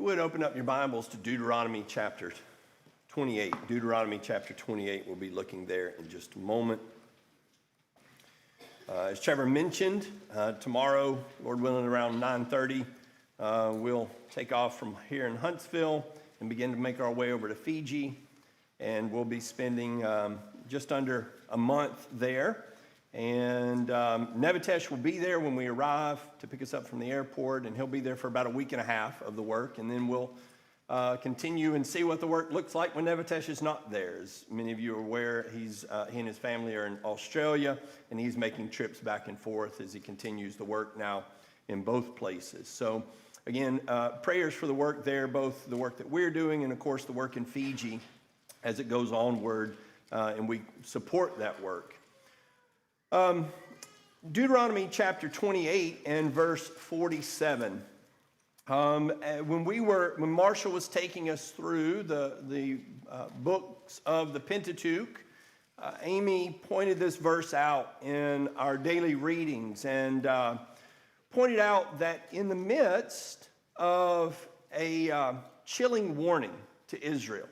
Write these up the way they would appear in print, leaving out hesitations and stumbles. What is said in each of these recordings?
you would open up your Bibles to Deuteronomy chapter 28. Deuteronomy chapter 28, we'll be looking there in just a moment. As Trevor mentioned, tomorrow, Lord willing, around 9:30, we'll take off from here in Huntsville and begin to make our way over to Fiji. And we'll be spending just under a month there. And Nevatesh will be there when we arrive to pick us up from the airport, and he'll be there for about a week and a half of the work, and then we'll continue and see what the work looks like when Nevatesh is not there. As many of you are aware, he and his family are in Australia, and he's making trips back and forth as he continues the work now in both places. So again, prayers for the work there, both the work that we're doing and of course the work in Fiji as it goes onward, and we support that work. Deuteronomy chapter 28 and verse 47. When Marshall was taking us through the books of the Pentateuch, Amy pointed this verse out in our daily readings and pointed out that in the midst of a chilling warning to Israel,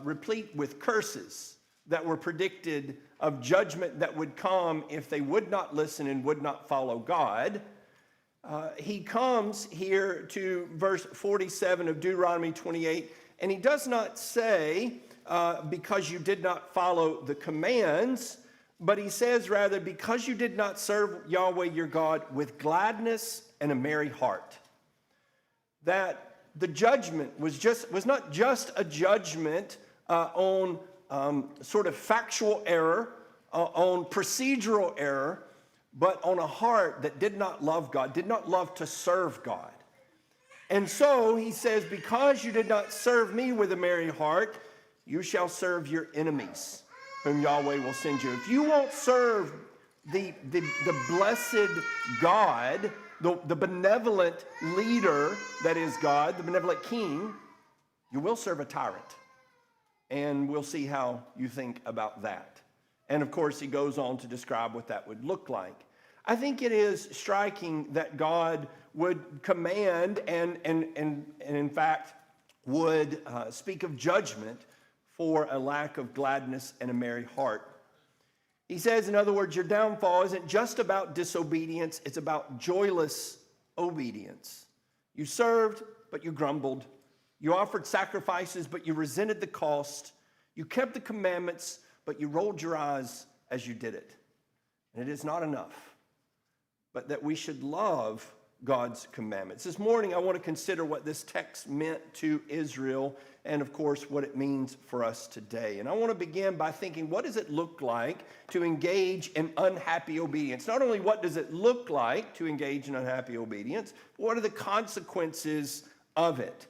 replete with curses that were predicted of judgment that would come if they would not listen and would not follow God, he comes here to verse 47 of Deuteronomy 28, and he does not say, because you did not follow the commands, but he says rather, because you did not serve Yahweh your God with gladness and a merry heart. That the judgment was not just a judgment on sort of factual error, on procedural error, but on a heart that did not love God, did not love to serve God. And so he says, because you did not serve me with a merry heart, you shall serve your enemies, whom Yahweh will send you. If you won't serve the blessed God, the benevolent leader that is God, the benevolent king, you will serve a tyrant. And we'll see how you think about that. And of course, he goes on to describe what that would look like. I think it is striking that God would command and in fact would speak of judgment for a lack of gladness and a merry heart. He says, in other words, your downfall isn't just about disobedience, it's about joyless obedience. You served, but you grumbled. You offered sacrifices, but you resented the cost. You kept the commandments, but you rolled your eyes as you did it. And it is not enough, but that we should love God's commandments. This morning, I want to consider what this text meant to Israel and, of course, what it means for us today. And I want to begin by thinking, what does it look like to engage in unhappy obedience? Not only what does it look like to engage in unhappy obedience, but what are the consequences of it?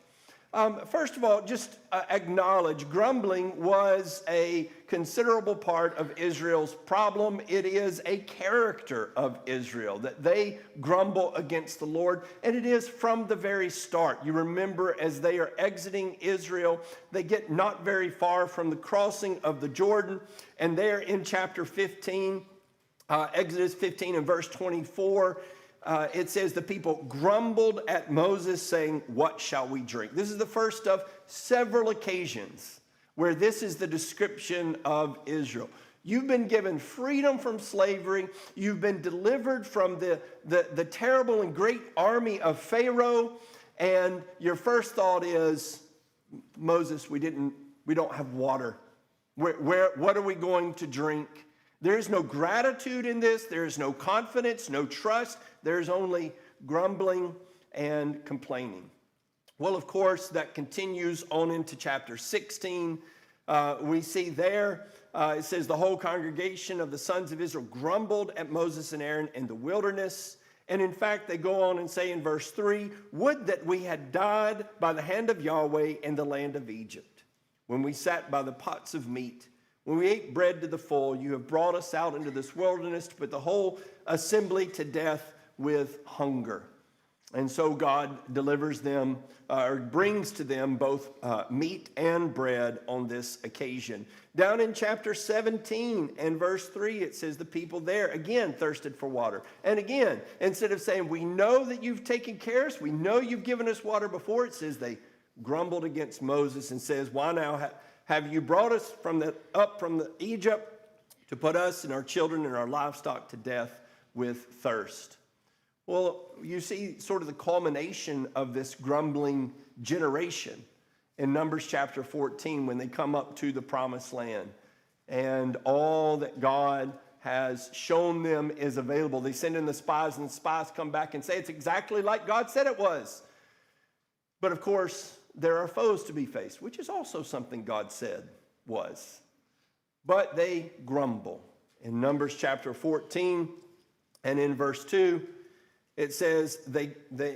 First of all, just acknowledge grumbling was a considerable part of Israel's problem. It is a character of Israel that they grumble against the Lord, and it is from the very start. You remember as they are exiting Israel, they get not very far from the crossing of the Jordan, and there in chapter 15, Exodus 15 and verse 24, it says the people grumbled at Moses saying, what shall we drink? This is the first of several occasions where this is the description of Israel. You've been given freedom from slavery. You've been delivered from the terrible and great army of Pharaoh. And your first thought is, Moses, we don't have water. What are we going to drink? There is no gratitude in this. There is no confidence, no trust. There's only grumbling and complaining. Well, of course, that continues on into chapter 16. We see there, it says, the whole congregation of the sons of Israel grumbled at Moses and Aaron in the wilderness. And in fact, they go on and say in verse 3, would that we had died by the hand of Yahweh in the land of Egypt, when we sat by the pots of meat. When we ate bread to the full, you have brought us out into this wilderness to put the whole assembly to death with hunger. And so God delivers them, or brings to them both meat and bread on this occasion. Down in chapter 17 and verse 3, it says the people there, again, thirsted for water. And again, instead of saying, we know that you've taken care of us, we know you've given us water before, it says they grumbled against Moses and says, why now have you brought us up from Egypt to put us and our children and our livestock to death with thirst? Well, you see sort of the culmination of this grumbling generation in Numbers chapter 14 when they come up to the promised land. And all that God has shown them is available. They send in the spies, and the spies come back and say it's exactly like God said it was. But of course, there are foes to be faced, which is also something God said was. But they grumble. In Numbers chapter 14 and in verse 2, it says,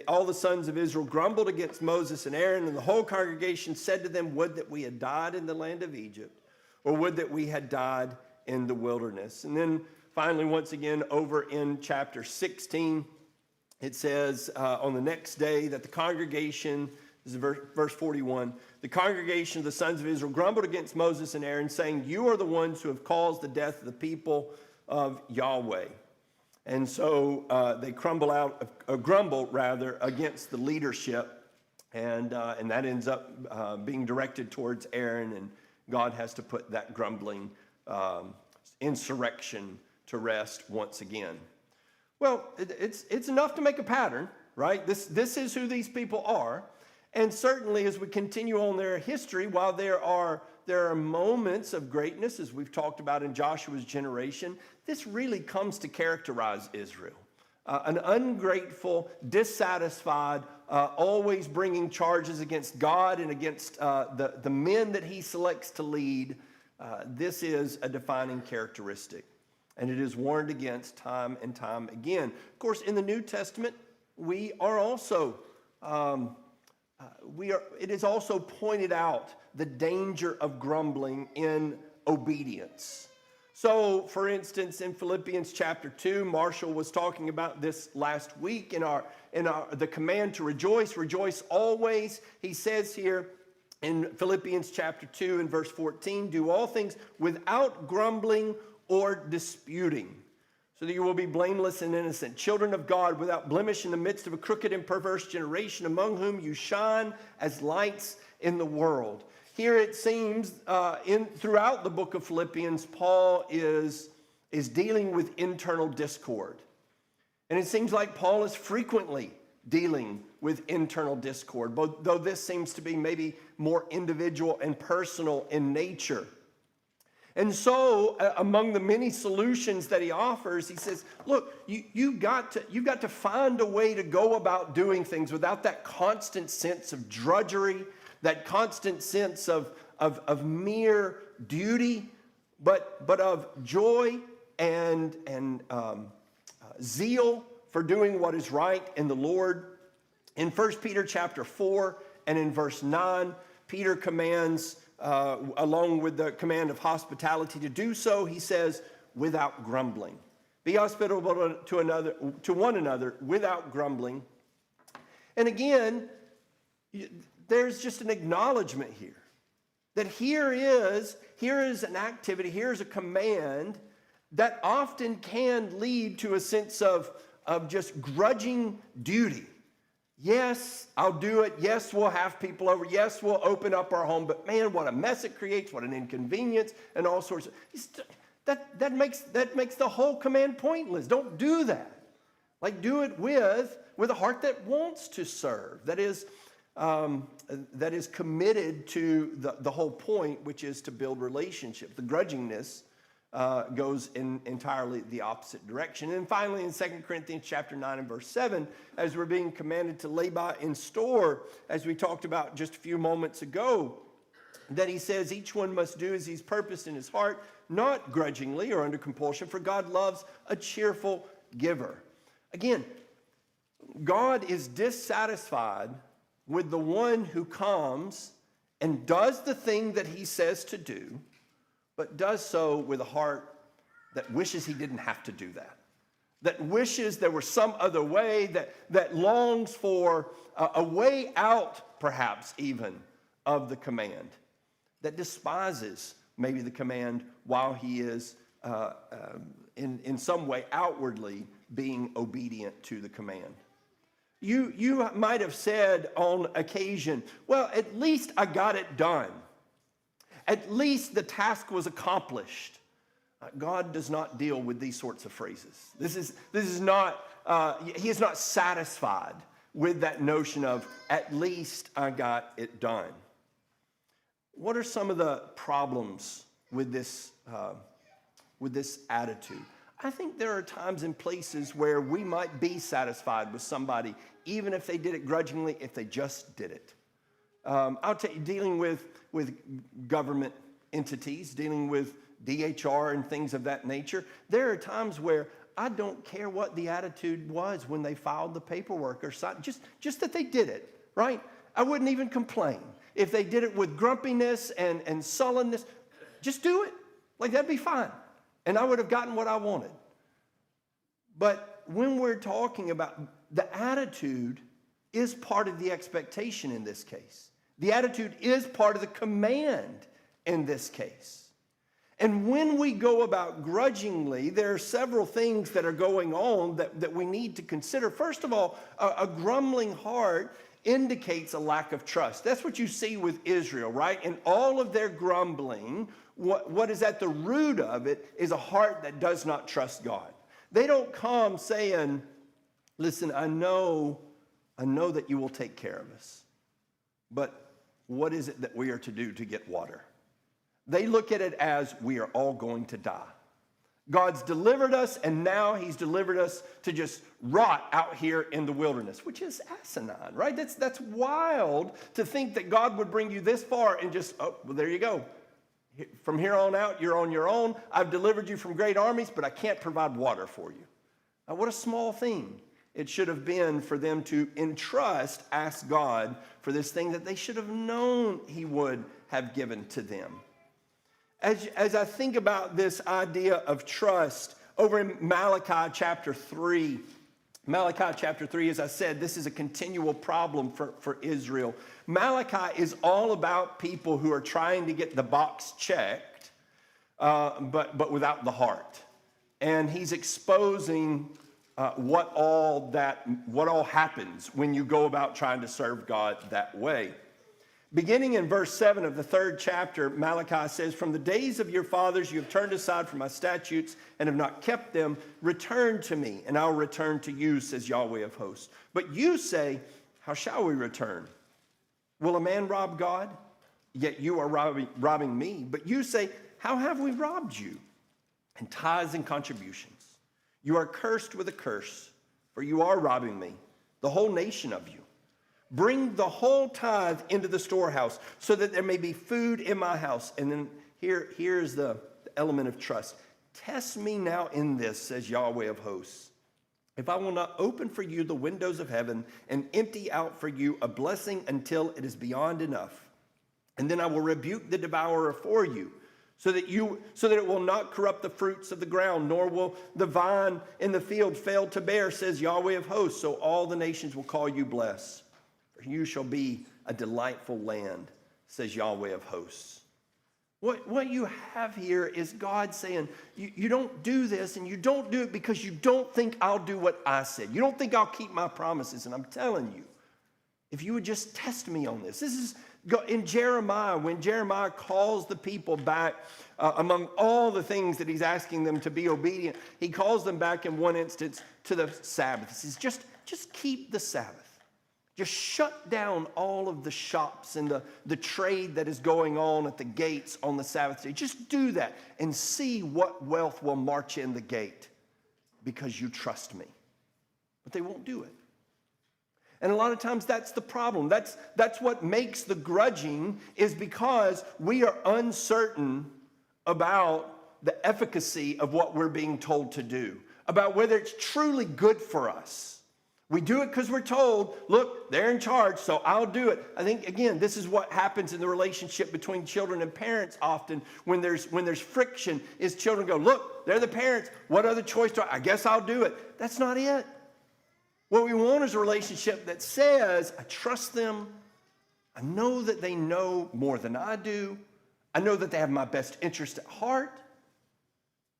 all the sons of Israel grumbled against Moses and Aaron, and the whole congregation said to them, would that we had died in the land of Egypt, or would that we had died in the wilderness. And then finally, once again, over in chapter 16, it says, on the next day that the congregation, this is verse 41, the congregation of the sons of Israel grumbled against Moses and Aaron, saying, you are the ones who have caused the death of the people of Yahweh. And so they grumble against the leadership, and that ends up being directed towards Aaron, and God has to put that grumbling insurrection to rest once again. Well, it's enough to make a pattern, right? This is who these people are, and certainly as we continue on their history, while there are moments of greatness, as we've talked about in Joshua's generation, this really comes to characterize Israel. An ungrateful, dissatisfied, always bringing charges against God and against the men that he selects to lead. This is a defining characteristic, and it is warned against time and time again. Of course, in the New Testament, we are also it is also pointed out the danger of grumbling in obedience. So, for instance, in Philippians chapter 2, Marshall was talking about this last week in the command to rejoice always. He says here in Philippians chapter 2 and verse 14, do all things without grumbling or disputing, so that you will be blameless and innocent, children of God without blemish in the midst of a crooked and perverse generation, among whom you shine as lights in the world. Here it seems throughout the book of Philippians, Paul is dealing with internal discord. And it seems like Paul is frequently dealing with internal discord, though this seems to be maybe more individual and personal in nature. And so, among the many solutions that he offers, he says, look, you've got to find a way to go about doing things without that constant sense of drudgery, that constant sense of mere duty, but of joy and zeal for doing what is right in the Lord. In 1 Peter chapter 4 and in verse 9, Peter commands, along with the command of hospitality to do so, he says, without grumbling. Be hospitable to one another without grumbling. And again, there's just an acknowledgement here that here is an activity, here's a command that often can lead to a sense of just grudging duty. Yes, I'll do it. Yes, we'll have people over. Yes, we'll open up our home. But man, what a mess it creates, what an inconvenience, and all sorts of that makes the whole command pointless. Don't do that. Like, do it with a heart that wants to serve, that is committed to the whole point, which is to build relationship. The grudgingness goes in entirely the opposite direction. And finally, in 2 Corinthians chapter 9 and verse 7, as we're being commanded to lay by in store, as we talked about just a few moments ago, that he says each one must do as he's purposed in his heart, not grudgingly or under compulsion, for God loves a cheerful giver. Again, God is dissatisfied with the one who comes and does the thing that he says to do, but does so with a heart that wishes he didn't have to do that. that wishes there were some other way, that longs for a way out, perhaps even, of the command, that despises maybe the command while he is in some way outwardly being obedient to the command. You might have said on occasion, well, at least I got it done. At least the task was accomplished. God does not deal with these sorts of phrases. This is not, he is not satisfied with that notion of at least I got it done. What are some of the problems with this attitude? I think there are times and places where we might be satisfied with somebody, even if they did it grudgingly, if they just did it. I'll tell you, dealing with government entities, dealing with DHR and things of that nature, there are times where I don't care what the attitude was when they filed the paperwork or something, just that they did it, right? I wouldn't even complain. If they did it with grumpiness and sullenness, just do it. Like, that'd be fine. And I would have gotten what I wanted. But when we're talking about the attitude is part of the expectation in this case. The attitude is part of the command in this case. And when we go about grudgingly, there are several things that are going on that we need to consider. First of all, a grumbling heart indicates a lack of trust. That's what you see with Israel, right? In all of their grumbling, what is at the root of it is a heart that does not trust God. They don't come saying, listen, I know that you will take care of us, but what is it that we are to do to get water? They look at it as we are all going to die. God's delivered us, and now he's delivered us to just rot out here in the wilderness, which is asinine, right? That's wild to think that God would bring you this far and just, oh, well, there you go. From here on out, you're on your own. I've delivered you from great armies, but I can't provide water for you. Now, what a small thing it should have been for them to entrust, ask God for this thing that they should have known he would have given to them. As I think about this idea of trust, over in Malachi chapter 3, as I said, this is a continual problem for Israel. Malachi is all about people who are trying to get the box checked, but without the heart. And he's exposing what all happens when you go about trying to serve God that way. Beginning in verse 7 of the 3rd chapter, Malachi says, "From the days of your fathers you have turned aside from my statutes and have not kept them. Return to me, and I'll return to you, says Yahweh of hosts. But you say, how shall we return? Will a man rob God? Yet you are robbing me. But you say, how have we robbed you? In tithes and contributions. You are cursed with a curse, for you are robbing me, the whole nation of you. Bring the whole tithe into the storehouse, so that there may be food in my house." And then here's the element of trust. "Test me now in this, says Yahweh of hosts, if I will not open for you the windows of heaven and empty out for you a blessing until it is beyond enough. And then I will rebuke the devourer for you, so that it will not corrupt the fruits of the ground, nor will the vine in the field fail to bear, says Yahweh of hosts. So all the nations will call you blessed. You shall be a delightful land, says Yahweh of hosts." What you have here is God saying, you don't do this, and you don't do it because you don't think I'll do what I said. You don't think I'll keep my promises. And I'm telling you, if you would just test me on this. This is in Jeremiah, when Jeremiah calls the people back, among all the things that he's asking them to be obedient, he calls them back in one instance to the Sabbath. He says, just keep the Sabbath. Just shut down all of the shops and the trade that is going on at the gates on the Sabbath day. Just do that and see what wealth will march in the gate because you trust me. But they won't do it. And a lot of times that's the problem. That's what makes the grudging, is because we are uncertain about the efficacy of what we're being told to do, about whether it's truly good for us. We do it because we're told, look, they're in charge, so I'll do it. I think, again, this is what happens in the relationship between children and parents often when there's friction, is children go, look, they're the parents. What other choice do I guess I'll do it. That's not it. What we want is a relationship that says, I trust them. I know that they know more than I do. I know that they have my best interest at heart.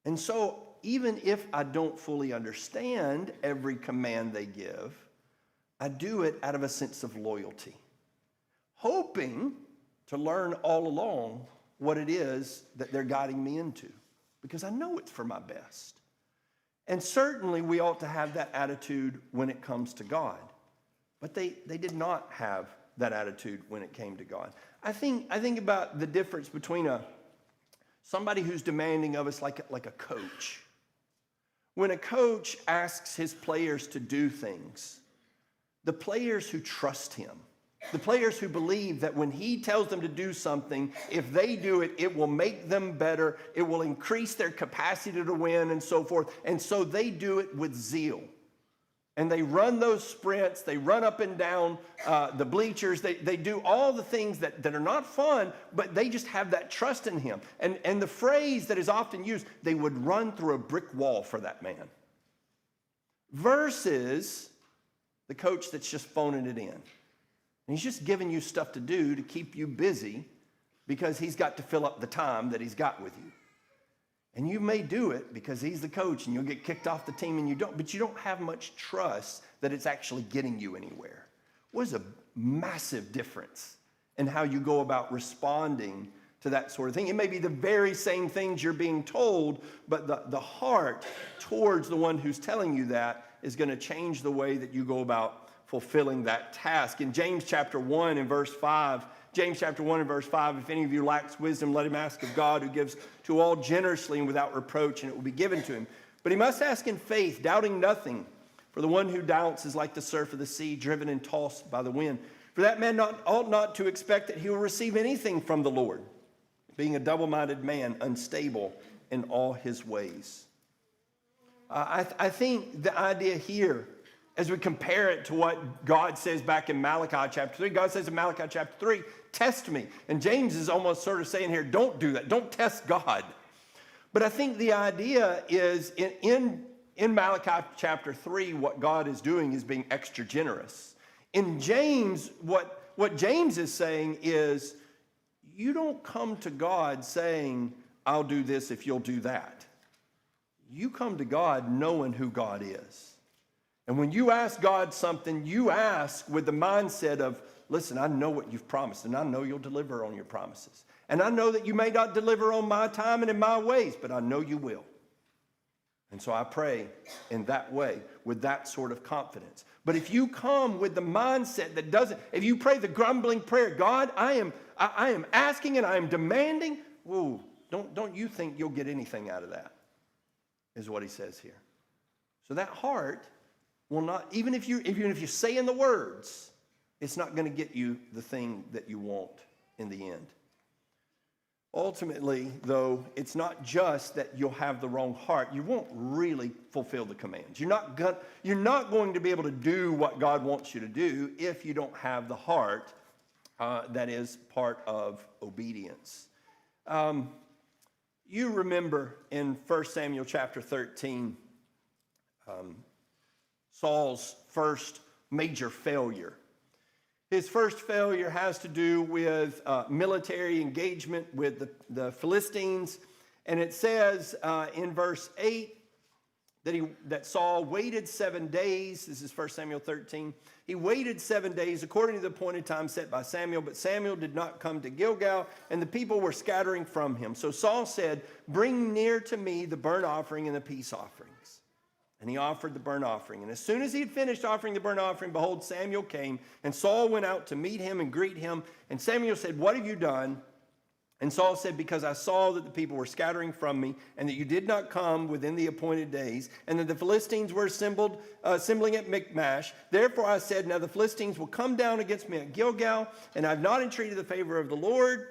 And so even if I don't fully understand every command they give, I do it out of a sense of loyalty, hoping to learn all along what it is that they're guiding me into, because I know it's for my best. And certainly we ought to have that attitude when it comes to God. But they did not have that attitude when it came to God. I think about the difference between somebody who's demanding of us like a coach. When a coach asks his players to do things, the players who trust him, the players who believe that when he tells them to do something, if they do it, it will make them better, it will increase their capacity to win and so forth. And so they do it with zeal. And they run those sprints, they run up and down the bleachers, they do all the things that are not fun, but they just have that trust in him. And the phrase that is often used, they would run through a brick wall for that man. Versus the coach that's just phoning it in. And he's just giving you stuff to do to keep you busy because he's got to fill up the time that he's got with you. And you may do it because he's the coach and you'll get kicked off the team and you don't, but you don't have much trust that it's actually getting you anywhere. What is a massive difference in how you go about responding to that sort of thing? It may be the very same things you're being told, but the heart towards the one who's telling you that is going to change the way that you go about fulfilling that task. In James chapter 1 and verse 5, if any of you lacks wisdom, let him ask of God, who gives to all generously and without reproach, and it will be given to him. But he must ask in faith, doubting nothing. For the one who doubts is like the surf of the sea, driven and tossed by the wind. For that man ought not to expect that he will receive anything from the Lord, being a double-minded man, unstable in all his ways. I think the idea here, as we compare it to what God says back in Malachi chapter 3, God says in Malachi chapter 3, test me. And James is almost sort of saying here, don't do that. Don't test God. But I think the idea is in Malachi chapter 3, what God is doing is being extra generous. In James, what James is saying is, you don't come to God saying, I'll do this if you'll do that. You come to God knowing who God is. And when you ask God something, you ask with the mindset of, listen, I know what you've promised, and I know you'll deliver on your promises. And I know that you may not deliver on my time and in my ways, but I know you will. And so I pray in that way, with that sort of confidence. But if you come with the mindset that doesn't, if you pray the grumbling prayer, God, I am asking and I am demanding, whoa, don't you think you'll get anything out of that, is what he says here. So that heart will not, even if you say in the words, it's not going to get you the thing that you want in the end. Ultimately, though, it's not just that you'll have the wrong heart. You won't really fulfill the commands. You're not going to be able to do what God wants you to do if you don't have the heart that is part of obedience. You remember in 1 Samuel chapter 13, Saul's first major failure. His first failure has to do with military engagement with the Philistines. And it says in verse 8 that Saul waited 7 days. This is 1 Samuel 13. He waited 7 days according to the appointed time set by Samuel. But Samuel did not come to Gilgal, and the people were scattering from him. So Saul said, bring near to me the burnt offering and the peace offerings. And he offered the burnt offering. And as soon as he had finished offering the burnt offering, behold, Samuel came. And Saul went out to meet him and greet him. And Samuel said, what have you done? And Saul said, because I saw that the people were scattering from me, and that you did not come within the appointed days, and that the Philistines were assembling at Michmash. Therefore I said, now the Philistines will come down against me at Gilgal, and I have not entreated the favor of the Lord.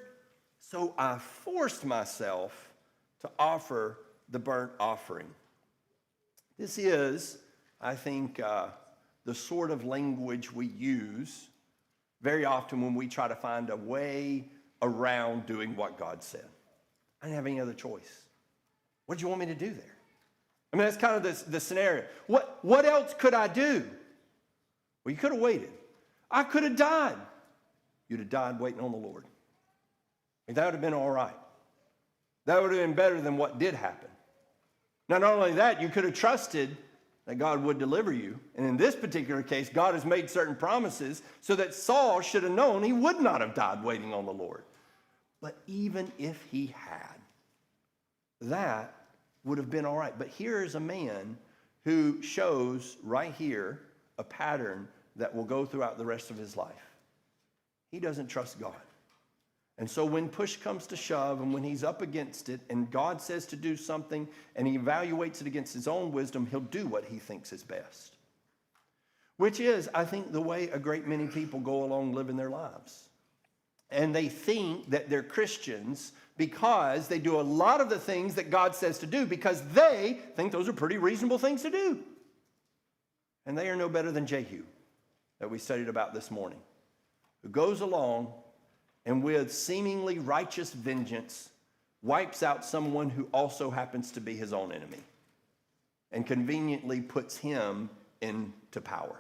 So I forced myself to offer the burnt offering. This is, I think, the sort of language we use very often when we try to find a way around doing what God said. I didn't have any other choice. What did you want me to do there? I mean, that's kind of the scenario. What else could I do? Well, you could have waited. I could have died. You'd have died waiting on the Lord. And that would have been all right. That would have been better than what did happen. Now, not only that, you could have trusted that God would deliver you. And in this particular case, God has made certain promises so that Saul should have known he would not have died waiting on the Lord. But even if he had, that would have been all right. But here is a man who shows right here a pattern that will go throughout the rest of his life. He doesn't trust God. And so when push comes to shove and when he's up against it and God says to do something and he evaluates it against his own wisdom, he'll do what he thinks is best. Which is, I think, the way a great many people go along living their lives. And they think that they're Christians because they do a lot of the things that God says to do because they think those are pretty reasonable things to do. And they are no better than Jehu that we studied about this morning, who goes along and with seemingly righteous vengeance wipes out someone who also happens to be his own enemy and conveniently puts him into power.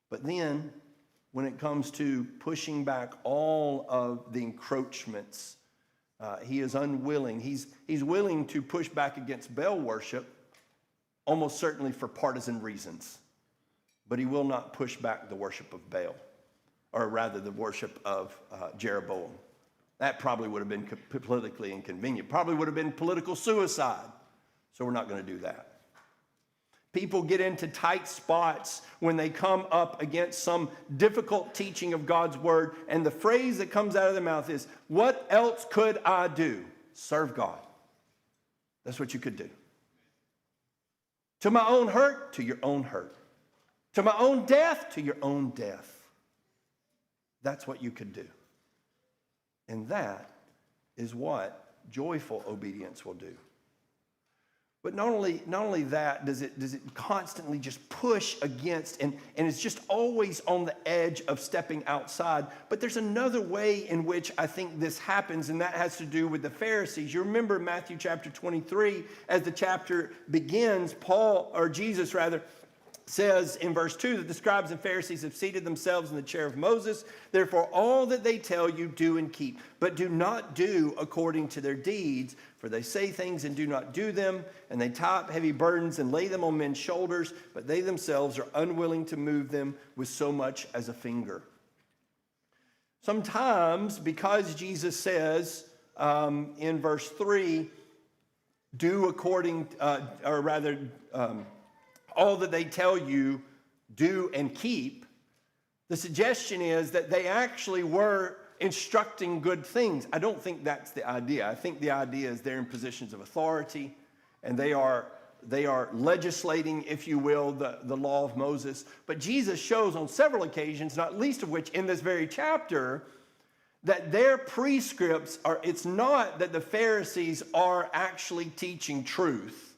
But then when it comes to pushing back all of the encroachments, he is unwilling. He's willing to push back against Baal worship, almost certainly for partisan reasons. But he will not push back the worship of Baal, or rather the worship of Jeroboam. That probably would have been politically inconvenient. Probably would have been political suicide. So we're not going to do that. People get into tight spots when they come up against some difficult teaching of God's word, and the phrase that comes out of their mouth is, what else could I do? Serve God. That's what you could do. To my own hurt, to your own hurt. To my own death, to your own death. That's what you could do. And that is what joyful obedience will do. But not only that, does it constantly just push against and it's just always on the edge of stepping outside. But there's another way in which I think this happens, and that has to do with the Pharisees. You remember Matthew chapter 23, as the chapter begins, Jesus says in verse 2 that the scribes and Pharisees have seated themselves in the chair of Moses. Therefore, all that they tell you, do and keep. But do not do according to their deeds, for they say things and do not do them, and they tie up heavy burdens and lay them on men's shoulders, but they themselves are unwilling to move them with so much as a finger. Sometimes, because Jesus says in verse 3, do according, all that they tell you, do and keep, the suggestion is that they actually were instructing good things. I don't think that's the idea. I think the idea is they're in positions of authority and they are legislating, if you will, the law of Moses. But Jesus shows on several occasions, not least of which in this very chapter, that their prescripts it's not that the Pharisees are actually teaching truth.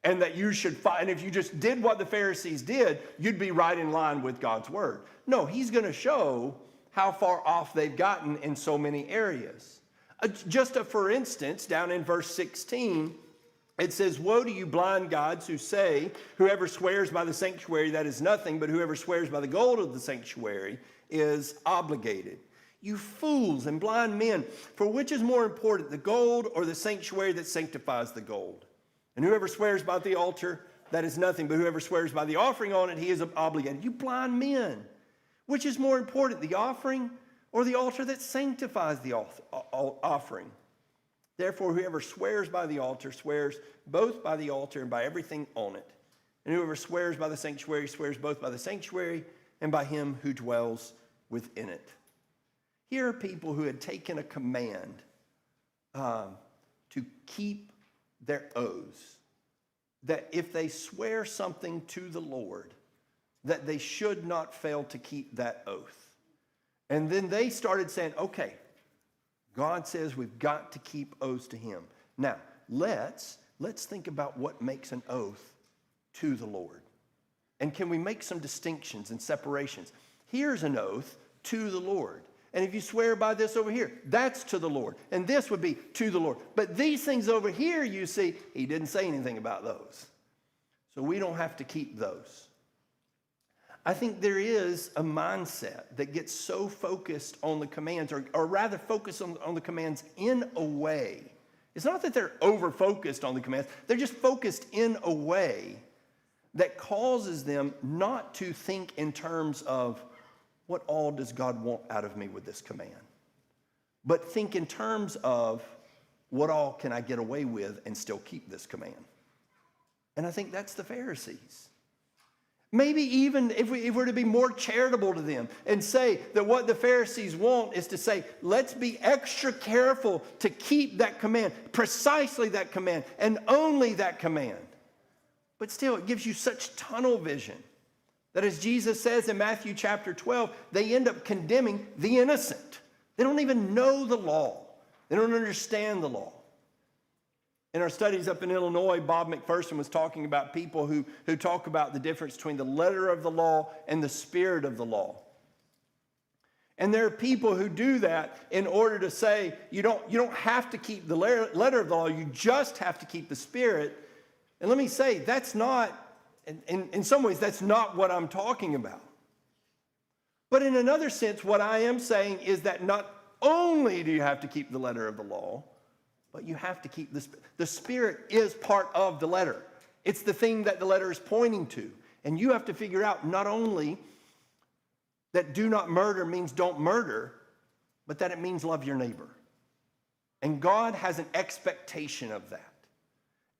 And that you should find, if you just did what the Pharisees did, you'd be right in line with God's word. No, he's going to show how far off they've gotten in so many areas. For instance, down in verse 16, it says, woe to you blind gods who say, whoever swears by the sanctuary, that is nothing, but whoever swears by the gold of the sanctuary is obligated. You fools and blind men, for which is more important, the gold or the sanctuary that sanctifies the gold? And whoever swears by the altar, that is nothing, but whoever swears by the offering on it, he is obligated. You blind men, which is more important, the offering or the altar that sanctifies the offering? Therefore, whoever swears by the altar swears both by the altar and by everything on it. And whoever swears by the sanctuary swears both by the sanctuary and by him who dwells within it. Here are people who had taken a command to keep their oaths, that if they swear something to the Lord, that they should not fail to keep that oath. And then they started saying, okay, God says we've got to keep oaths to him. Now, let's think about what makes an oath to the Lord. And can we make some distinctions and separations? Here's an oath to the Lord. And if you swear by this over here, that's to the Lord. And this would be to the Lord. But these things over here, you see, he didn't say anything about those. So we don't have to keep those. I think there is a mindset that gets so focused on the commands, or rather focused on the commands in a way. It's not that they're over-focused on the commands. They're just focused in a way that causes them not to think in terms of what all does God want out of me with this command, but think in terms of what all can I get away with and still keep this command. And I think that's the Pharisees. Maybe even if we were to be more charitable to them and say that what the Pharisees want is to say, let's be extra careful to keep that command, precisely that command, and only that command. But still, it gives you such tunnel vision that, as Jesus says in Matthew chapter 12, they end up condemning the innocent. They don't even know the law. They don't understand the law. In our studies up in Illinois, Bob McPherson was talking about people who talk about the difference between the letter of the law and the spirit of the law. And there are people who do that in order to say, you don't have to keep the letter of the law, you just have to keep the spirit. And let me say, that's not, in some ways, that's not what I'm talking about. But in another sense, what I am saying is that not only do you have to keep the letter of the law, but you have to keep the spirit is part of the letter. It's the thing that the letter is pointing to. And you have to figure out not only that do not murder means don't murder, but that it means love your neighbor. And God has an expectation of that.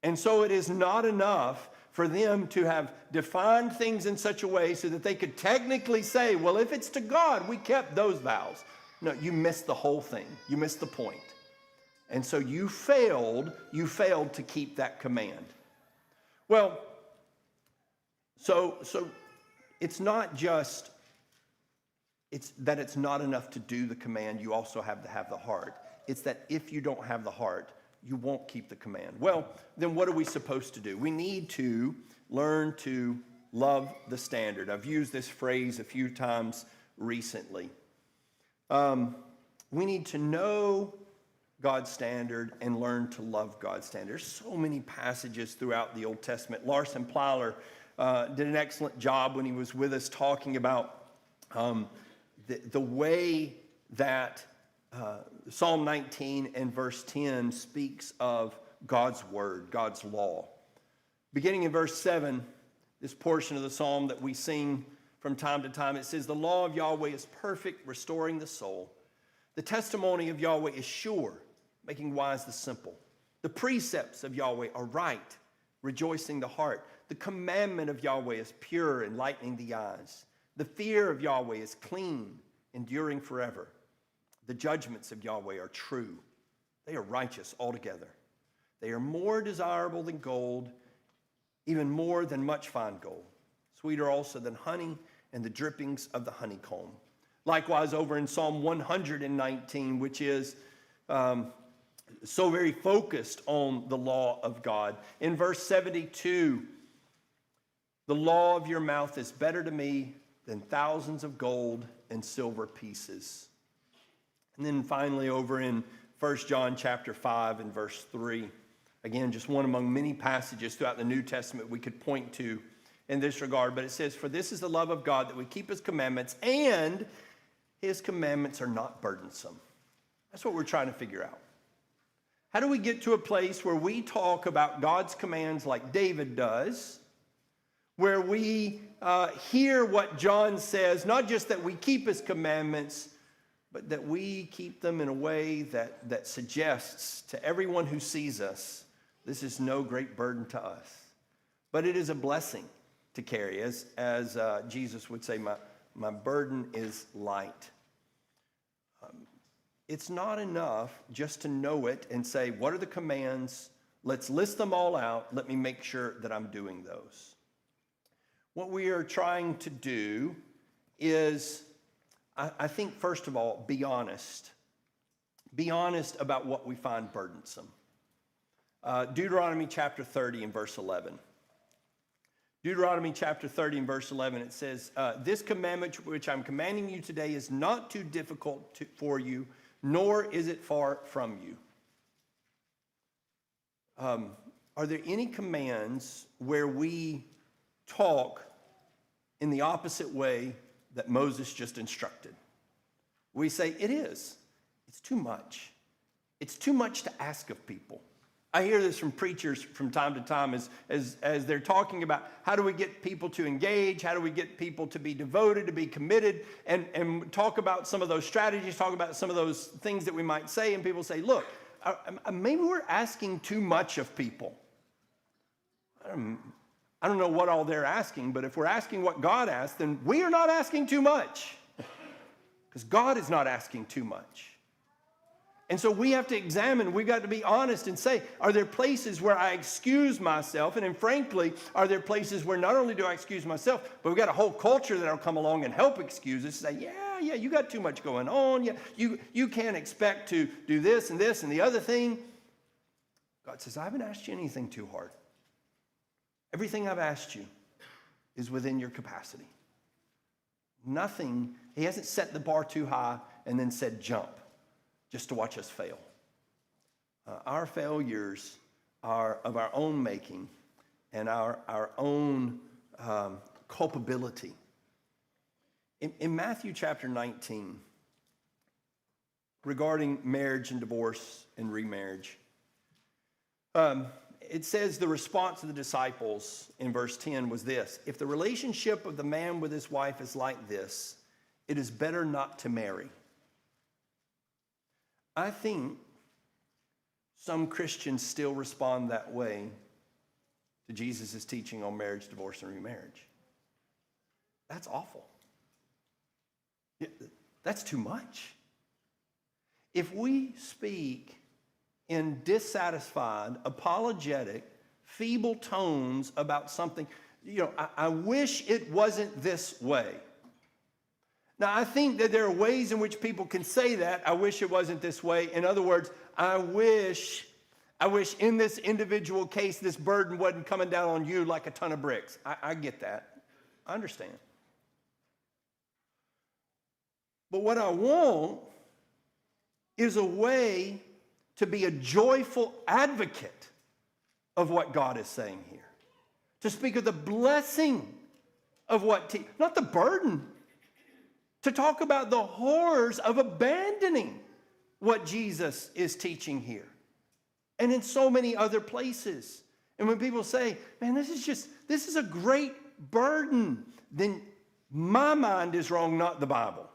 And so it is not enough for them to have defined things in such a way so that they could technically say, well, if it's to God, we kept those vows. No, you missed the whole thing. You missed the point. And so you failed to keep that command. Well, so it's not just it's not enough to do the command, you also have to have the heart. It's that if you don't have the heart, you won't keep the command. Well, then what are we supposed to do? We need to learn to love the standard. I've used this phrase a few times recently. We need to know God's standard and learn to love God's standard. There's so many passages throughout the Old Testament. Larson Plowler did an excellent job when he was with us talking about the way that Psalm 19 and verse 10 speaks of God's word, God's law. Beginning in verse 7, this portion of the psalm that we sing from time to time, it says, "The law of Yahweh is perfect, restoring the soul. The testimony of Yahweh is sure, making wise the simple. The precepts of Yahweh are right, rejoicing the heart. The commandment of Yahweh is pure, enlightening the eyes. The fear of Yahweh is clean, enduring forever. The judgments of Yahweh are true. They are righteous altogether. They are more desirable than gold, even more than much fine gold. Sweeter also than honey and the drippings of the honeycomb." Likewise, over in Psalm 119, which is so very focused on the law of God. In verse 72, "The law of your mouth is better to me than thousands of gold and silver pieces." And then finally over in 1 John chapter 5 and verse 3, again, just one among many passages throughout the New Testament we could point to in this regard, but it says, "For this is the love of God, that we keep his commandments, and his commandments are not burdensome." That's what we're trying to figure out. How do we get to a place where we talk about God's commands like David does, where we hear what John says, not just that we keep his commandments, but that we keep them in a way that suggests to everyone who sees us, this is no great burden to us, but it is a blessing to carry. As Jesus would say, my burden is light. It's not enough just to know it and say, what are the commands? Let's list them all out. Let me make sure that I'm doing those. What we are trying to do is, I think, first of all, be honest. Be honest about what we find burdensome. Deuteronomy chapter 30 and verse 11. Deuteronomy chapter 30 and verse 11, it says, this commandment which I'm commanding you today is not too difficult for you, nor is it far from you. Are there any commands where we talk in the opposite way that Moses just instructed? We say, it is. It's too much. It's too much to ask of people. I hear this from preachers from time to time as they're talking about how do we get people to engage, how do we get people to be devoted, to be committed, and talk about some of those strategies, talk about some of those things that we might say, and people say, look, maybe we're asking too much of people. I don't know what all they're asking, but if we're asking what God asked, then we are not asking too much, because God is not asking too much. And so we have to examine, we've got to be honest and say, are there places where I excuse myself? And then frankly, are there places where not only do I excuse myself, but we've got a whole culture that'll come along and help excuse us, say, yeah, you got too much going on. Yeah, you can't expect to do this and the other thing. God says, I haven't asked you anything too hard. Everything I've asked you is within your capacity. Nothing, he hasn't set the bar too high and then said jump, just to watch us fail. Our failures are of our own making and our own culpability. In Matthew chapter 19, regarding marriage and divorce and remarriage, it says the response of the disciples in verse 10 was this: if the relationship of the man with his wife is like this, it is better not to marry. I think some Christians still respond that way to Jesus' teaching on marriage, divorce, and remarriage. That's awful. That's too much. If we speak in dissatisfied, apologetic, feeble tones about something, I wish it wasn't this way. Now, I think that there are ways in which people can say that. I wish it wasn't this way. In other words, I wish in this individual case, this burden wasn't coming down on you like a ton of bricks. I get that. I understand. But what I want is a way to be a joyful advocate of what God is saying here. To speak of the blessing of not the burden. To talk about the horrors of abandoning what Jesus is teaching here. And in so many other places. And when people say, man, this is a great burden, then my mind is wrong, not the Bible.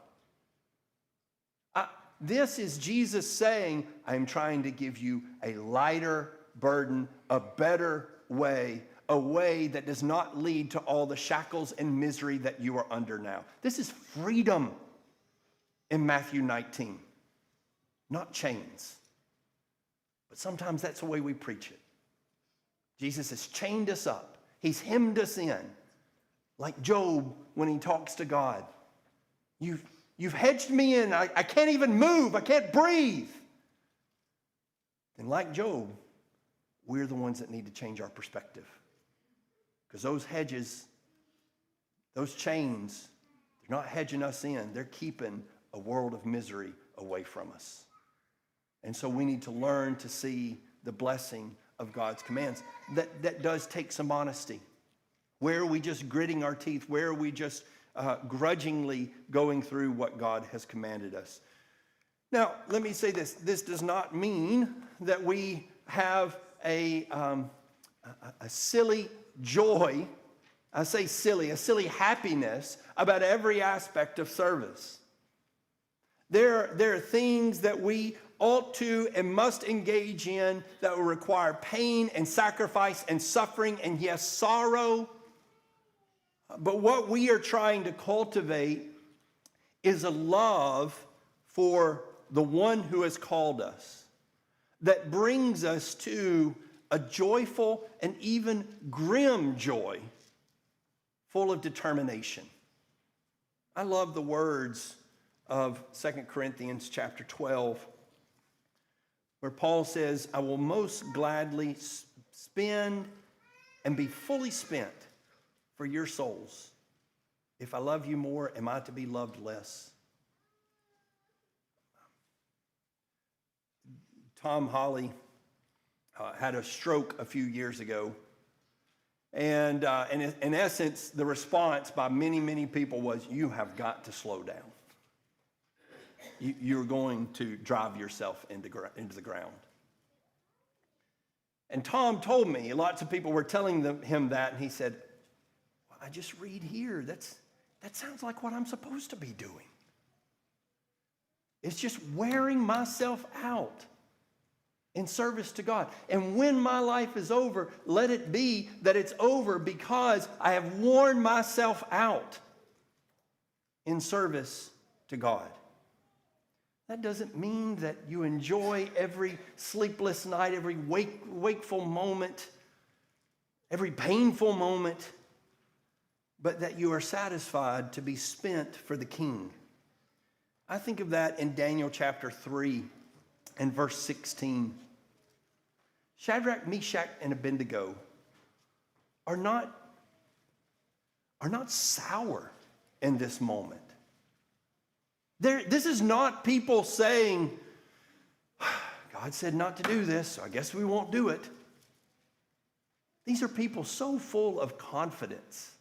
This is Jesus saying, I'm trying to give you a lighter burden, a better way, a way that does not lead to all the shackles and misery that you are under now. This is freedom in Matthew 19, not chains. But sometimes that's the way we preach it. Jesus has chained us up. He's hemmed us in, like Job when he talks to God. You've hedged me in. I can't even move. I can't breathe. And like Job, we're the ones that need to change our perspective. Because those hedges, those chains, they're not hedging us in. They're keeping a world of misery away from us. And so we need to learn to see the blessing of God's commands. That does take some honesty. Where are we just gritting our teeth? Where are we just grudgingly going through what God has commanded us? Now, let me say this. This does not mean that we have a silly joy, I say silly, a silly happiness about every aspect of service. There are things that we ought to and must engage in that will require pain and sacrifice and suffering and, yes, sorrow. But what we are trying to cultivate is a love for the one who has called us that brings us to a joyful and even grim joy, full of determination. I love the words of 2 Corinthians chapter 12, where Paul says, I will most gladly spend and be fully spent for your souls. If I love you more, am I to be loved less? Tom Holly had a stroke a few years ago. And in essence, the response by many, many people was, you have got to slow down. You're going to drive yourself into the ground. And Tom told me, lots of people were telling him that, and he said, well, I just read here. That sounds like what I'm supposed to be doing. It's just wearing myself out in service to God. And when my life is over, let it be that it's over because I have worn myself out in service to God. That doesn't mean that you enjoy every sleepless night, every wakeful moment, every painful moment, but that you are satisfied to be spent for the King. I think of that in Daniel chapter 3 and verse 16. Shadrach, Meshach, and Abednego are not sour in this moment. This is not people saying, God said not to do this, so I guess we won't do it. These are people so full of confidence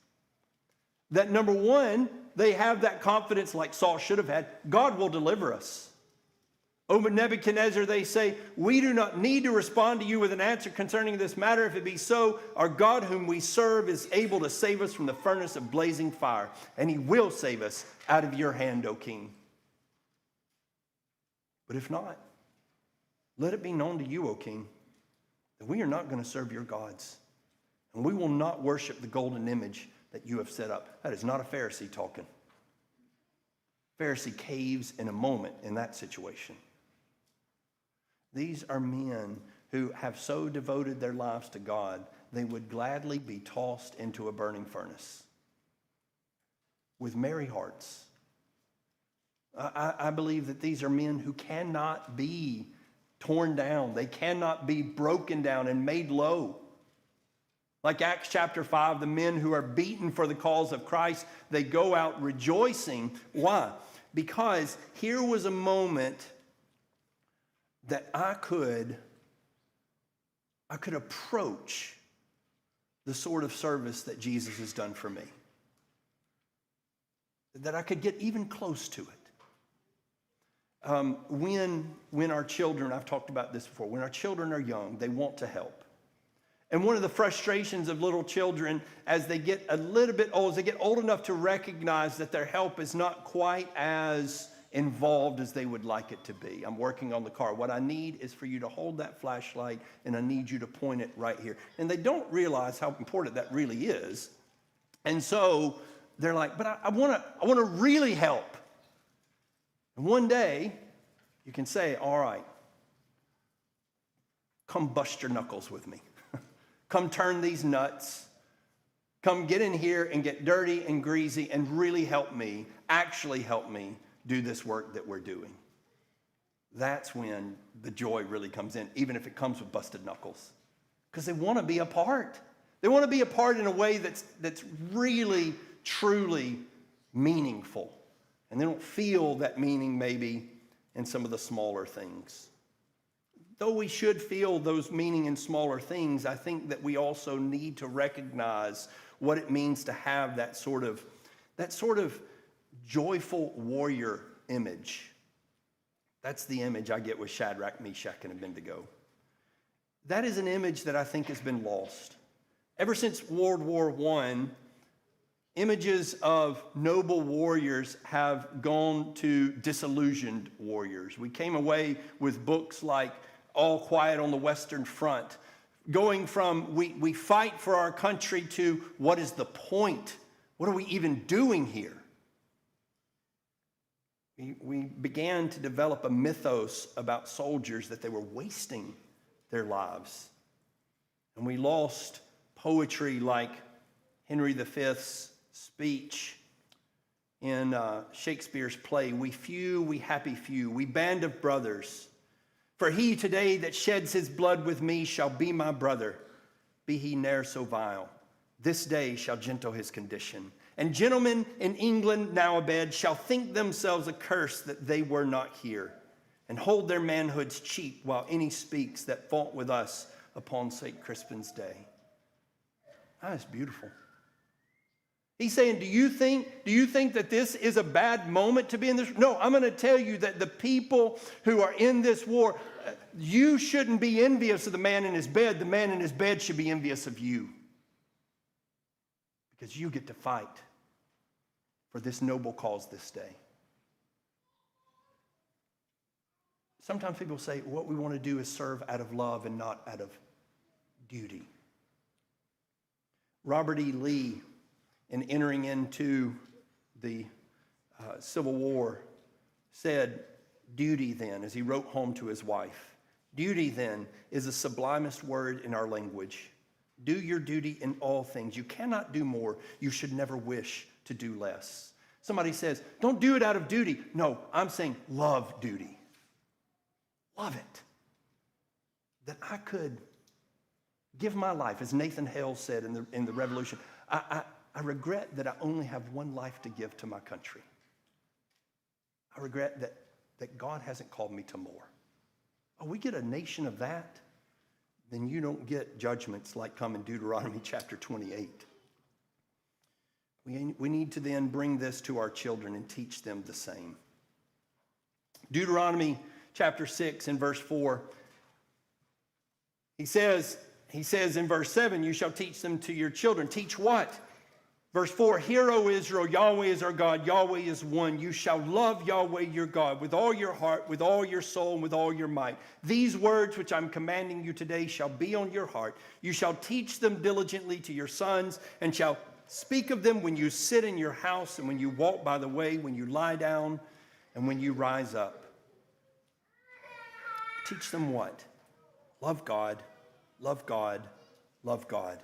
that, number one, they have that confidence like Saul should have had. God will deliver us. Over Nebuchadnezzar, they say, we do not need to respond to you with an answer concerning this matter. If it be so, our God whom we serve is able to save us from the furnace of blazing fire, and he will save us out of your hand, O king. But if not, let it be known to you, O king, that we are not going to serve your gods, and we will not worship the golden image that you have set up. That is not a Pharisee talking. Pharisee caves in a moment in that situation. These are men who have so devoted their lives to God, they would gladly be tossed into a burning furnace with merry hearts. I believe that these are men who cannot be torn down. They cannot be broken down and made low. Like Acts chapter 5, the men who are beaten for the cause of Christ, they go out rejoicing. Why? Because here was a moment that I could approach the sort of service that Jesus has done for me. That I could get even close to it. When our children, I've talked about this before, when our children are young, they want to help. And one of the frustrations of little children as they get a little bit old, as they get old enough to recognize that their help is not quite as involved as they would like it to be. I'm working on the car. What I need is for you to hold that flashlight, and I need you to point it right here. And they don't realize how important that really is. And so they're like, but I want to really help. And one day, you can say, all right, come bust your knuckles with me. Come turn these nuts. Come get in here and get dirty and greasy and really help me, actually help me do this work that we're doing. That's when the joy really comes in, even if it comes with busted knuckles. Because they want to be a part. They want to be a part in a way that's really, truly meaningful. And they don't feel that meaning maybe in some of the smaller things. Though we should feel those meaning in smaller things, I think that we also need to recognize what it means to have that sort of joyful warrior image. That's the image I get with Shadrach, Meshach, and Abednego. That is an image that I think has been lost. Ever since World War I, images of noble warriors have gone to disillusioned warriors. We came away with books like All Quiet on the Western Front, going from we fight for our country to what is the point? What are we even doing here? We began to develop a mythos about soldiers that they were wasting their lives. And we lost poetry like Henry V's speech in Shakespeare's play, we few, we happy few, we band of brothers. For he today that sheds his blood with me shall be my brother, be he ne'er so vile. this day shall gentle his condition. And gentlemen in England now abed shall think themselves accursed that they were not here, and hold their manhoods cheap while any speaks that fought with us upon St. Crispin's day. That's beautiful. He's saying, do you think that this is a bad moment to be in this? No, I'm going to tell you that the people who are in this war, you shouldn't be envious of the man in his bed. The man in his bed should be envious of you. Because you get to fight for this noble cause this day. Sometimes people say what we want to do is serve out of love and not out of duty. Robert E. Lee, in entering into the Civil War, said, duty then, as he wrote home to his wife, duty then is the sublimest word in our language. Do your duty in all things. You cannot do more. You should never wish to do less. Somebody says, don't do it out of duty. No, I'm saying love duty. Love it. That I could give my life, as Nathan Hale said in the Revolution, I regret that I only have one life to give to my country. I regret that God hasn't called me to more. Oh, we get a nation of that, then you don't get judgments like come in Deuteronomy chapter 28. We need to then bring this to our children and teach them the same. Deuteronomy chapter 6 and verse 4, he says in verse 7, you shall teach them to your children. Teach what? Verse 4, hear, O Israel, Yahweh is our God, Yahweh is one. You shall love Yahweh your God with all your heart, with all your soul, and with all your might. These words which I'm commanding you today shall be on your heart. You shall teach them diligently to your sons, and shall speak of them when you sit in your house, and when you walk by the way, when you lie down, and when you rise up. Teach them what? Love God, love God, love God.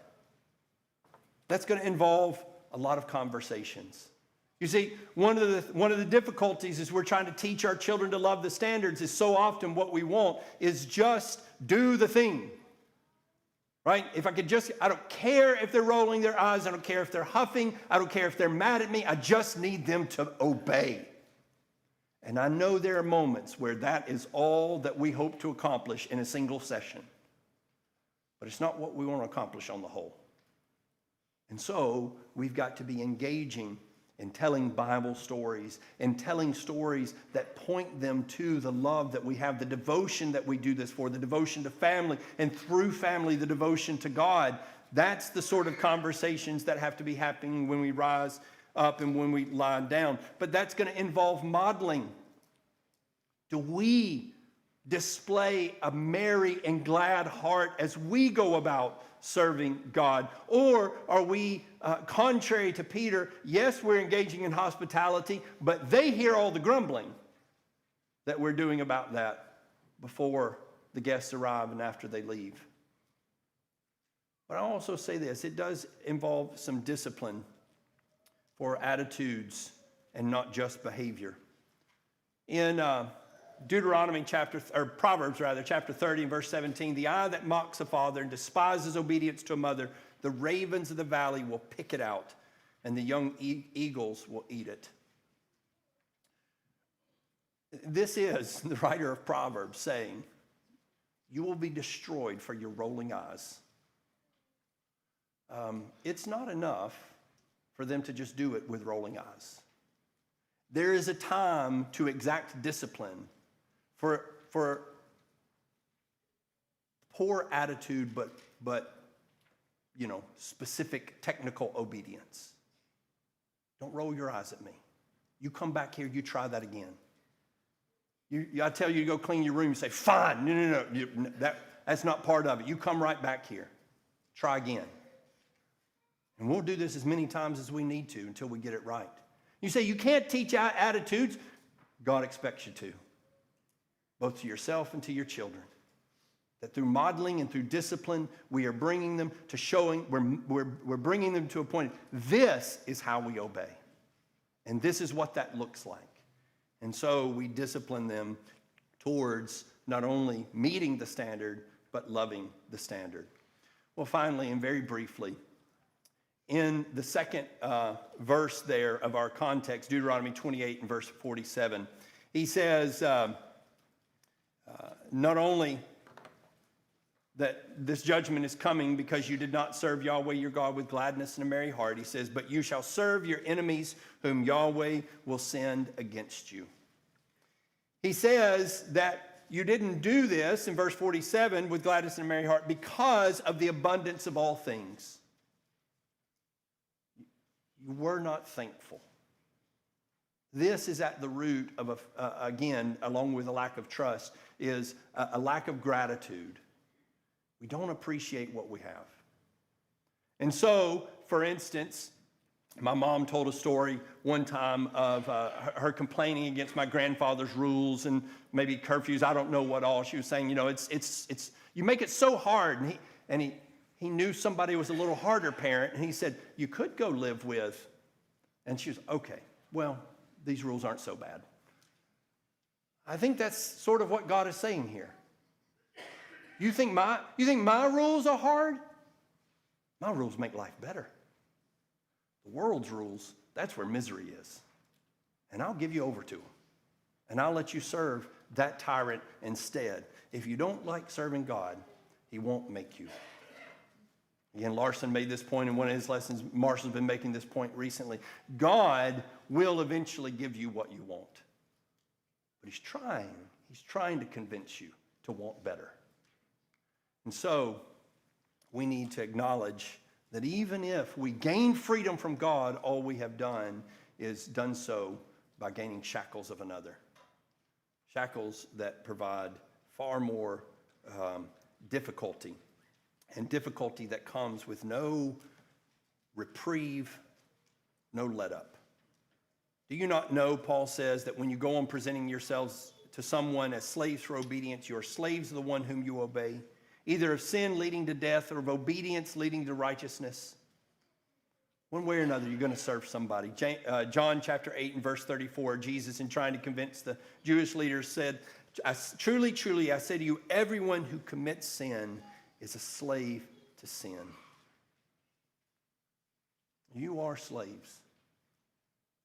That's going to involve a lot of conversations. You see, one of the difficulties is we're trying to teach our children to love the standards is so often what we want is just do the thing. Right? If I could just, I don't care if they're rolling their eyes. I don't care if they're huffing. I don't care if they're mad at me. I just need them to obey. And I know there are moments where that is all that we hope to accomplish in a single session. But it's not what we want to accomplish on the whole. And so we've got to be engaging in telling Bible stories and telling stories that point them to the love that we have, the devotion that we do this for, the devotion to family, and through family, the devotion to God. That's the sort of conversations that have to be happening when we rise up and when we lie down. But that's going to involve modeling. Do we display a merry and glad heart as we go about serving God? Or are we, contrary to Peter, yes, we're engaging in hospitality, but they hear all the grumbling that we're doing about that before the guests arrive and after they leave. But I'll also say this, it does involve some discipline for attitudes and not just behavior. In Proverbs chapter 30 and verse 17, the eye that mocks a father and despises obedience to a mother, the ravens of the valley will pick it out, and the young eagles will eat it. This is the writer of Proverbs saying, you will be destroyed for your rolling eyes. It's not enough for them to just do it with rolling eyes. There is a time to exact discipline for poor attitude, but specific technical obedience. Don't roll your eyes at me. You come back here, you try that again. I tell you to go clean your room, you say, fine, no. That's not part of it. You come right back here. Try again. And we'll do this as many times as we need to until we get it right. You say, you can't teach attitudes. God expects you to, both to yourself and to your children. That through modeling and through discipline, we are bringing them to showing, we're bringing them to a point, this is how we obey. And this is what that looks like. And so we discipline them towards not only meeting the standard, but loving the standard. Well, finally, and very briefly, in the second verse there of our context, Deuteronomy 28 and verse 47. He says, not only that this judgment is coming because you did not serve Yahweh your God with gladness and a merry heart, he says, but you shall serve your enemies whom Yahweh will send against you. He says that you didn't do this in verse 47 with gladness and a merry heart because of the abundance of all things. You were not thankful. This is at the root of, again, along with a lack of trust, is a lack of gratitude. We don't appreciate what we have. And so, for instance, my mom told a story one time of her complaining against my grandfather's rules and maybe curfews. I don't know what all. She was saying, it's you make it so hard. And he knew somebody was a little harder parent, and he said, you could go live with. And she was, okay, well, these rules aren't so bad. I think that's sort of what God is saying here. You think my rules are hard? My rules make life better. The world's rules, that's where misery is. And I'll give you over to them. And I'll let you serve that tyrant instead. If you don't like serving God, he won't make you. Again, Larson made this point in one of his lessons. Marshall's been making this point recently. God will eventually give you what you want. But he's trying to convince you to want better. And so, we need to acknowledge that even if we gain freedom from God, all we have done is done so by gaining shackles of another. Shackles that provide far more difficulty, and difficulty that comes with no reprieve, no let up. Do you not know, Paul says, that when you go on presenting yourselves to someone as slaves for obedience, you are slaves of the one whom you obey, either of sin leading to death or of obedience leading to righteousness? One way or another, you're going to serve somebody. John chapter 8 and verse 34, Jesus, in trying to convince the Jewish leaders, said, truly, truly, I say to you, everyone who commits sin is a slave to sin. You are slaves.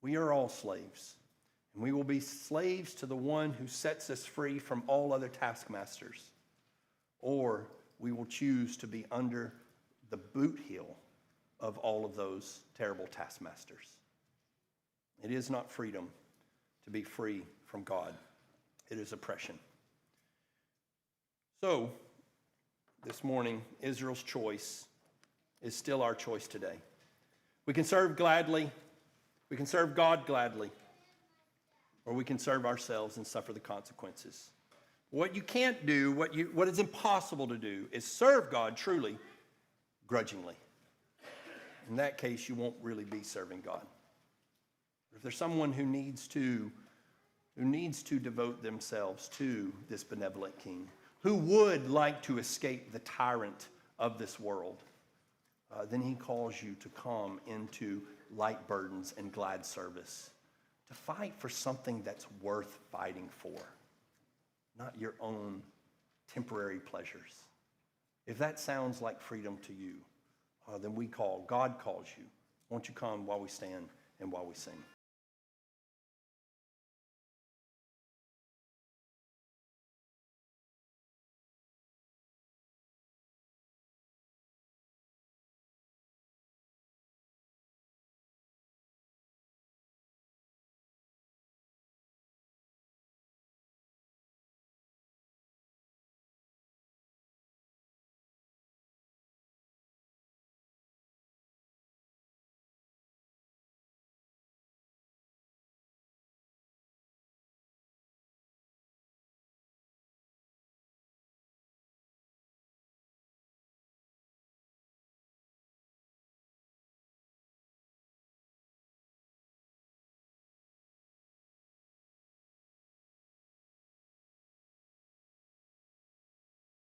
We are all slaves. And we will be slaves to the one who sets us free from all other taskmasters. Or we will choose to be under the boot heel of all of those terrible taskmasters. It is not freedom to be free from God. It is oppression. So, this morning, Israel's choice is still our choice today. We can serve gladly, we can serve God gladly, or we can serve ourselves and suffer the consequences. What you can't do, what is impossible to do, is serve God truly, grudgingly. In that case, you won't really be serving God. If there's someone who needs to devote themselves to this benevolent king, who would like to escape the tyrant of this world, then he calls you to come into light burdens and glad service, to fight for something that's worth fighting for, not your own temporary pleasures. If that sounds like freedom to you, then God calls you. Won't you come while we stand and while we sing?